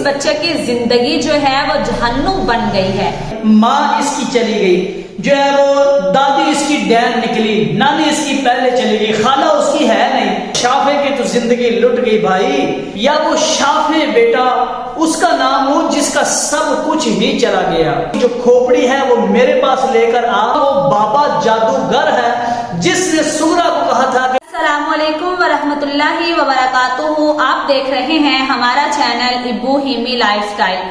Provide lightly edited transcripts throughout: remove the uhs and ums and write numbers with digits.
بچے کی زندگی جو ہے وہ جہنم بن گئی ہے۔ ماں اس کی چلی گئی، جو ہے وہ دادی اس کی ڈین نکلی، نانی اس کی پہلے چلی گئی، خالہ اس کی ہے نہیں، شافے کی تو زندگی لٹ گئی بھائی۔ یا وہ شافے بیٹا اس کا نام ہو جس کا سب کچھ ہی چلا گیا، جو کھوپڑی ہے وہ میرے پاس لے کر آ، وہ بابا جادوگر ہے جس نے سغرا کو کہا تھا کہ السلام علیکم ورحمۃ اللہ وبرکاتہ۔ آپ دیکھ رہے ہیں ہمارا چینل ابو ہیمی لائف سٹائل۔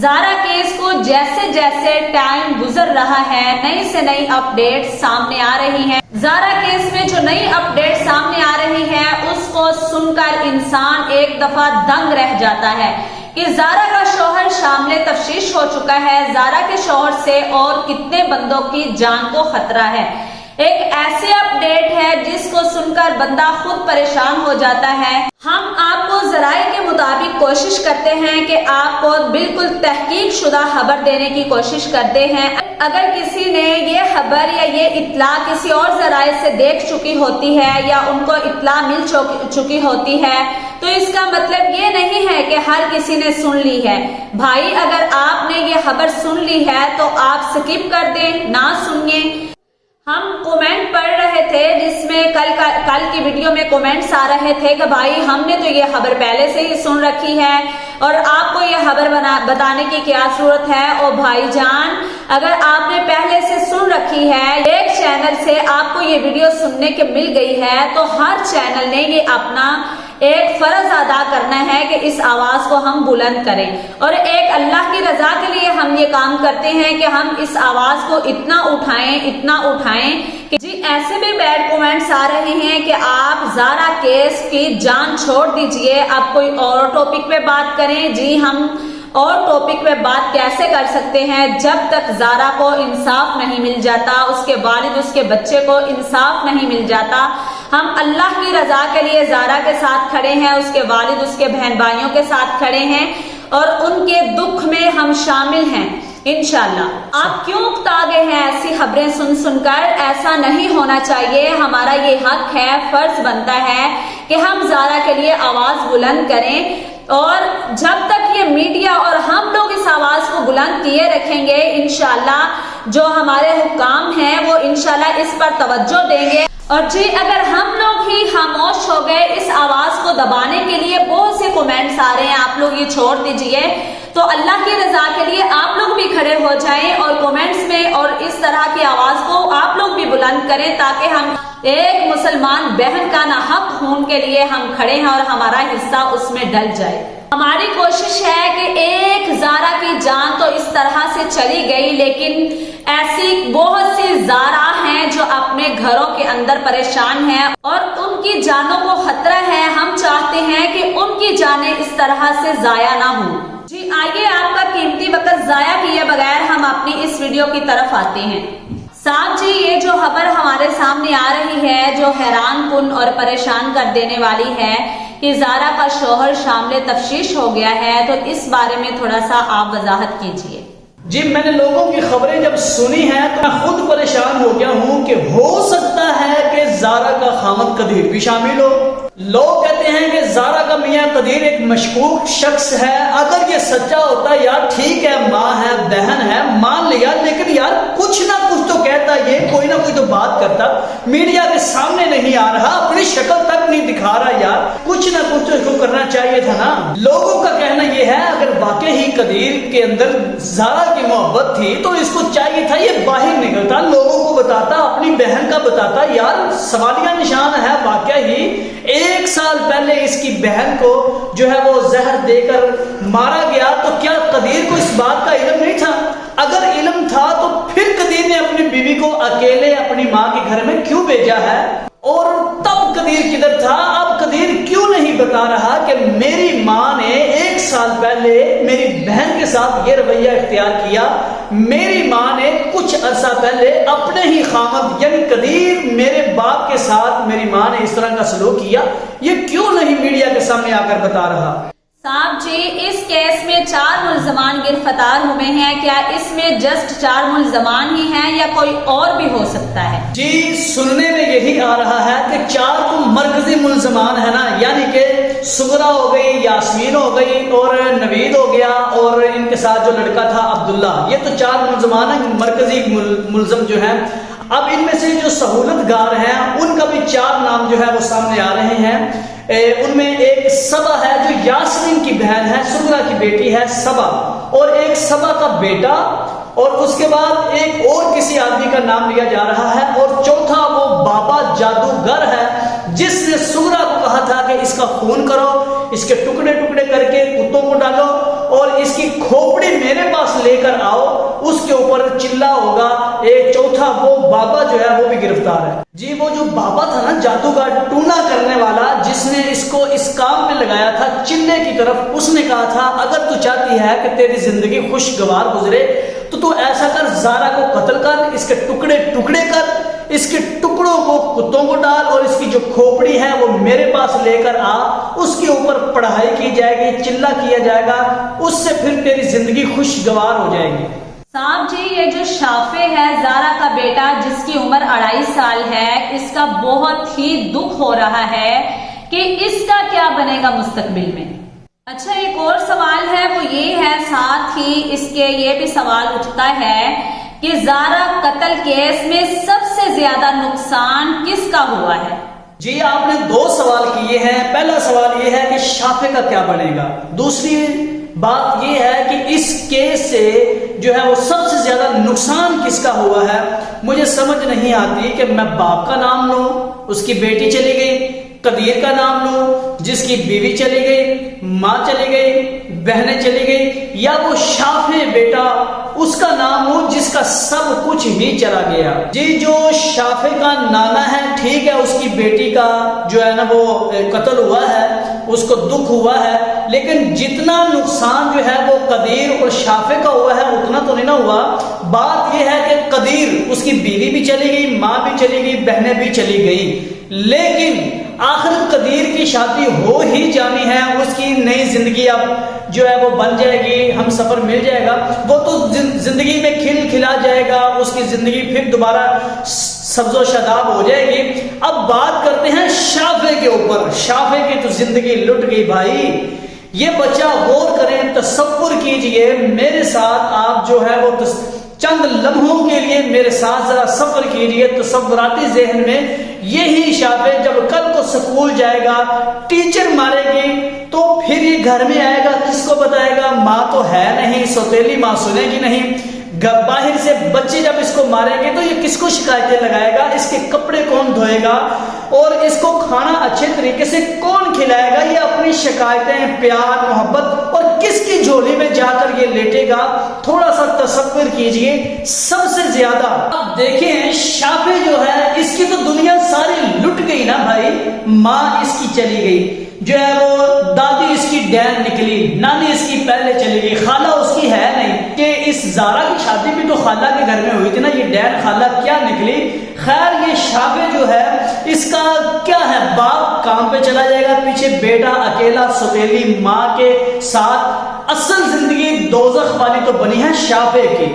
زارا کیس کو جیسے جیسے ٹائم گزر رہا ہے نئی سے نئی اپڈیٹ سامنے آ رہی ہیں۔ زارا کیس میں جو نئی اپڈیٹ سامنے آ رہی ہے اس کو سن کر انسان ایک دفعہ دنگ رہ جاتا ہے کہ زارا کا شوہر شامل تفتیش ہو چکا ہے۔ زارا کے شوہر سے اور کتنے بندوں کی جان کو خطرہ ہے۔ ایک ایسی اپڈیٹ ہے جس کو سن کر بندہ خود پریشان ہو جاتا ہے۔ ہم آپ کو ذرائع کے مطابق کوشش کرتے ہیں کہ آپ کو بالکل تحقیق شدہ خبر دینے کی کوشش کرتے ہیں۔ اگر کسی نے یہ خبر یا یہ اطلاع کسی اور ذرائع سے دیکھ چکی ہوتی ہے یا ان کو اطلاع مل چکی ہوتی ہے تو اس کا مطلب یہ نہیں ہے کہ ہر کسی نے سن لی ہے۔ بھائی اگر آپ نے یہ خبر سن لی ہے تو آپ سکپ کر دیں، نہ سنیے۔ ہم کومنٹ پڑھ رہے تھے جس میں کل کی ویڈیو میں کومنٹس آ رہے تھے کہ بھائی ہم نے تو یہ خبر پہلے سے ہی سن رکھی ہے اور آپ کو یہ خبر بتانے کی کیا ضرورت ہے۔ او بھائی جان، اگر آپ نے پہلے سے سن رکھی ہے، ایک چینل سے آپ کو یہ ویڈیو سننے کے مل گئی ہے تو ہر چینل نے یہ اپنا ایک فرض ادا کرنا ہے کہ اس آواز کو ہم بلند کریں، اور ایک اللہ کی رضا کے لیے ہم یہ کام کرتے ہیں کہ ہم اس آواز کو اتنا اٹھائیں کہ جی ایسے بھی بیڈ کومنٹس آ رہے ہیں کہ آپ زارا کیس کی جان چھوڑ دیجئے، آپ کوئی اور ٹاپک پہ بات کریں۔ جی ہم اور ٹاپک پہ بات کیسے کر سکتے ہیں جب تک زارا کو انصاف نہیں مل جاتا، اس کے والد اس کے بچے کو انصاف نہیں مل جاتا۔ ہم اللہ کی رضا کے لیے زارا کے ساتھ کھڑے ہیں، اس کے والد اس کے بہن بھائیوں کے ساتھ کھڑے ہیں اور ان کے دکھ میں ہم شامل ہیں انشاءاللہ۔ آپ کیوں اکتا گئے ہیں ایسی خبریں سن کر؟ ایسا نہیں ہونا چاہیے۔ ہمارا یہ حق ہے، فرض بنتا ہے کہ ہم زارا کے لیے آواز بلند کریں، اور جب تک یہ میڈیا اور ہم لوگ اس آواز کو بلند کیے رکھیں گے انشاءاللہ جو ہمارے حکام ہیں وہ انشاءاللہ اس پر توجہ دیں گے۔ اور جی اگر ہم لوگ ہی خاموش ہو گئے اس آواز کو دبانے کے لیے، بہت سے کومنٹس آ رہے ہیں آپ لوگ یہ چھوڑ دیجئے، تو اللہ کی رضا کے لیے آپ لوگ بھی کھڑے ہو جائیں اور کومنٹس میں اور اس طرح کی آواز کو آپ لوگ بھی بلند کریں تاکہ ہم ایک مسلمان بہن کا ناحق خون کے لیے ہم کھڑے ہیں اور ہمارا حصہ اس میں ڈل جائے۔ ہماری کوشش ہے کہ ایک زارا کی جان تو اس طرح سے چلی گئی، لیکن ایسی بہت سی زارا ہیں جو اپنے گھروں کے اندر پریشان ہیں اور ان کی جانوں کو خطرہ ہے۔ ہم چاہتے ہیں کہ ان کی جانیں اس طرح سے ضائع نہ ہوں۔ جی آئیے آپ کا قیمتی وقت ضائع کیے بغیر ہم اپنی اس ویڈیو کی طرف آتے ہیں۔ صاحب جی یہ جو خبر ہمارے سامنے آ رہی ہے جو حیران کن اور پریشان کر دینے والی ہے کہ زارا کا شوہر شامل تفتیش ہو گیا ہے، تو اس بارے میں تھوڑا سا آپ وضاحت کیجئے۔ جی میں نے لوگوں کی خبریں جب سنی ہیں تو میں خود پریشان ہو گیا ہوں کہ ہو سکتا ہے کہ زارا کا خامد قدیر بھی شامل ہو۔ لوگ کہتے ہیں کہ زارا کا میاں قدیر ایک مشکوک شخص ہے۔ اگر یہ سچا ہوتا یار ٹھیک ہے، ماں ہے بہن ہے مان لیا، لیکن یار کچھ نہ کچھ تو کہتا، یہ کوئی نہ کوئی تو بات کرتا، میڈیا کے سامنے نہیں آ رہا، اپنی شکل تک نہیں دکھا رہا، یار کچھ نہ کچھ تو اس کو کرنا چاہیے تھا نا۔ لوگوں کا کہنا یہ ہے اگر واقعی ہی قدیر کے اندر زارا کی محبت تھی تو اس کو چاہیے تھا یہ باہر نکلتا، لوگوں کو بتاتا، اپنی بہن کا بتاتا۔ یار سوالیہ نشان ہے واقعی ہی 1 سال پہلے اس کی بہن کو جو ہے وہ زہر دے کر مارا گیا، تو کیا قدیر کو اس بات کا علم نہیں تھا؟ اگر علم تھا تو پھر قدیر نے اپنی بیوی کو اکیلے اپنی ماں کے گھر میں کیوں بھیجا ہے؟ اور تب قدیر کدھر تھا؟ اب قدیر کیوں نہیں بتا رہا کہ میری ماں نے 1 سال پہلے میری بہن کے ساتھ یہ رویہ اختیار کیا، میری ماں نے کچھ عرصہ پہلے اپنے ہی خامد یعنی قدیر میرے باپ کے ساتھ میری ماں نے اس طرح کا سلوک کیا، یہ کیوں نہیں میڈیا کے سامنے آ کر بتا رہا؟ صاحب جی اس کیس میں 4 ملزمان گرفتار ہوئے ہیں، کیا اس میں جسٹ 4 ملزمان ہی ہیں یا کوئی اور بھی ہو سکتا ہے؟ جی سننے میں یہی آ رہا ہے کہ 4 تو مرکزی ملزمان ہے نا، یعنی کہ سغرا ہو گئی، یاسمین ہو گئی اور نوید ہو گیا، اور ان کے ساتھ جو لڑکا تھا عبداللہ، یہ تو 4 ملزمان ہیں، مرکزی ملزم جو ہیں۔ اب ان میں سے جو سہولت گار ہیں ان کا بھی 4 نام جو ہے وہ سامنے آ رہے ہیں۔ ان میں ایک سبا ہے جو یاسمین کی بہن ہے، سغرا کی بیٹی ہے سبا، اور ایک سبا کا بیٹا، اور اس کے بعد ایک اور کسی آدمی کا نام لیا جا رہا ہے، اور چوتھا وہ بابا جادوگر ہے جس نے سغرا کو کہا تھا کہ اس کا خون کرو، اس کے ٹکڑے ٹکڑے کر کے کتوں کو ڈالو اور اس کی کھوپڑی میرے پاس لے کر آؤ، اس کے اوپر چلا ہوگا۔ ایک چوتھا وہ بابا جو ہے وہ بھی گرفتار ہے۔ جی وہ جو بابا تھا نا جادوگر ٹونا کرنے والا، جس نے اس کو اس کام پہ لگایا تھا چلے کی طرف، اس نے کہا تھا اگر تو چاہتی ہے کہ تیری زندگی خوشگوار گزرے تو ایسا کر، زارا کو قتل کر، اس کے ٹکڑے ٹکڑے کر، اس کے ٹکڑوں کو کتوں کو ڈال، اور اس کی جو کھوپڑی ہے وہ میرے پاس لے کر آ، اس کے اوپر پڑھائی کی جائے گی، چلا کیا جائے گا، اس سے پھر تیری زندگی خوشگوار ہو جائے گی۔ صاحب جی یہ جو شافع ہے زارا کا بیٹا جس کی عمر 2.5 سال ہے، اس کا بہت ہی دکھ ہو رہا ہے کہ اس کا کیا بنے گا مستقبل میں۔ اچھا ایک اور سوال ہے وہ یہ ہے، ساتھ ہی اس کے یہ بھی سوال اٹھتا ہے کہ زارا قتل کیس میں سب سے زیادہ نقصان کس کا ہوا ہے؟ جی آپ نے 2 سوال کیے ہیں۔ پہلا سوال یہ ہے کہ شافع کا کیا بنے گا، دوسری بات یہ ہے کہ اس کیس سے جو ہے وہ سب سے زیادہ نقصان کس کا ہوا ہے۔ مجھے سمجھ نہیں آتی کہ میں باپ کا نام لوں، اس کی بیٹی چلی گئی، قدیر کا نام لوں جس کی بیوی چلی گئی، ماں چلی گئی، بہنیں چلی گئی، یا وہ شافع بیٹا اس کا نام ہوں جس کا سب کچھ ہی چلا گیا۔ جی جو شافع کا نانا ہے، ٹھیک ہے اس کی بیٹی کا جو ہے نا وہ قتل ہوا ہے، اس کو دکھ ہوا ہے، لیکن جتنا نقصان جو ہے وہ قدیر اور شافع کا ہوا ہے اتنا تو نہیں نہ ہوا۔ بات یہ ہے کہ قدیر اس کی بیوی بھی چلی گئی، ماں بھی چلی گئی، بہنیں بھی چلی گئی، لیکن آخر قدیر کی شادی ہو ہی جانی ہے، اس کی نئی زندگی اب جو ہے وہ بن جائے گی، ہم سفر مل جائے گا، وہ تو زندگی میں کھل کھلا جائے گا، اس کی زندگی پھر دوبارہ سبز و شاداب ہو جائے گی۔ اب بات کرتے ہیں شافع کے اوپر۔ شافع کی تو زندگی لٹ گئی بھائی۔ یہ بچہ غور کریں، تصور کیجئے میرے ساتھ، آپ جو ہے وہ چند لمحوں کے لیے میرے ساتھ ذرا سفر کیجئے تصوراتی ذہن میں۔ یہی شافع جب کل کو سکول جائے گا، ٹیچر مارے گی تو پھر یہ گھر میں آئے گا، کس کو بتائے گا؟ ماں تو ہے نہیں، سوتیلی ماں سنے گی نہیں، باہر سے بچے جب اس کو ماریں گے تو یہ کس کو شکایتیں لگائے گا؟ اس کے کپڑے کون دھوئے گا اور اس کو کھانا اچھے طریقے سے کون کھلائے گا؟ یہ اپنی شکایتیں، پیار، محبت اور کس کی جھولی میں جا کر یہ لیٹے گا؟ تھوڑا سا تصور کیجئے۔ سب سے زیادہ اب دیکھیں شافع جو ہے اس کی تو دنیا ساری لٹ گئی نا بھائی۔ ماں اس کی چلی گئی، جو ہے وہ دادی اس کی ڈین نکلی، نانی اس کی پہلے چلی گئی، خالہ اس کی ہے نہیں، کہ اس زارا کی شادی بھی تو خالہ کے گھر میں ہوئی تھی نا، یہ ڈین خالہ کیا نکلی؟ خیر یہ شافع جو ہے اس کا کیا ہے، باپ کام پہ چلا جائے گا، پیچھے بیٹا اکیلا سوتیلی ماں کے ساتھ، اصل زندگی دوزخ والی تو بنی ہے شافع کی۔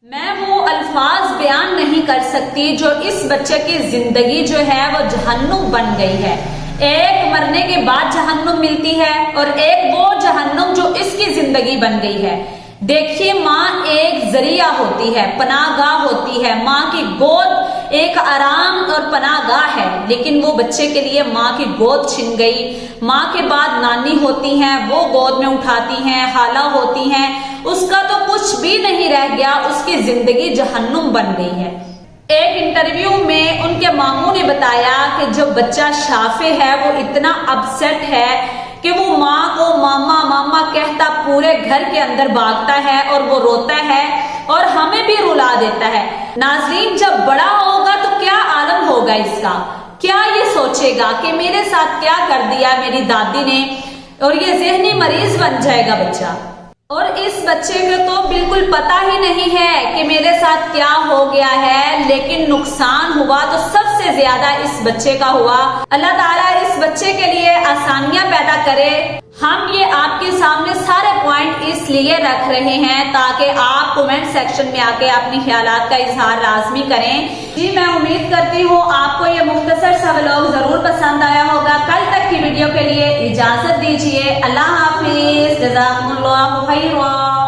میں وہ الفاظ بیان نہیں کر سکتی جو اس بچے کی زندگی جو ہے وہ جہنم بن گئی ہے۔ ایک مرنے کے بعد جہنم ملتی ہے اور ایک وہ جہنم جو اس کی زندگی بن گئی ہے۔ دیکھیے ماں ایک ذریعہ ہوتی ہے، پناہ گاہ ہوتی ہے، ماں کی گود ایک آرام اور پناہ گاہ ہے، لیکن وہ بچے کے لیے ماں کی گود چھن گئی۔ ماں کے بعد نانی ہوتی ہیں، وہ گود میں اٹھاتی ہیں، خالہ ہوتی ہیں، اس کا تو کچھ بھی نہیں رہ گیا، اس کی زندگی جہنم بن گئی ہے۔ ایک انٹرویو میں ان کے ماموں نے بتایا کہ جو بچہ شافع ہے وہ اتنا اپسیٹ ہے کہ وہ ماں کو ماما ماما کہتا پورے گھر کے اندر بھاگتا ہے اور وہ روتا ہے اور ہمیں بھی رلا دیتا ہے۔ ناظرین جب بڑا ہوگا تو کیا عالم ہوگا اس کا؟ کیا یہ سوچے گا کہ میرے ساتھ کیا کر دیا میری دادی نے، اور یہ ذہنی مریض بن جائے گا بچہ۔ اور اس بچے کو تو بالکل پتہ ہی نہیں ہے کہ میرے ساتھ کیا ہو گیا ہے، لیکن نقصان ہوا تو سب سے زیادہ اس بچے کا ہوا۔ اللہ تعالیٰ اس بچے کے لیے آسانیاں پیدا کرے۔ ہم یہ آپ کے سامنے سارے پوائنٹ اس لیے رکھ رہے ہیں تاکہ آپ کمنٹ سیکشن میں آ کے اپنی خیالات کا اظہار لازمی کریں. جی میں امید کرتی ہوں آپ کو یہ مختصر سا ولاگ ضرور پسند آیا ہوگا. کل تک کی ویڈیو کے لیے اجازت دیجیے. اللہ حافظ. جزاکم اللہ خیرا.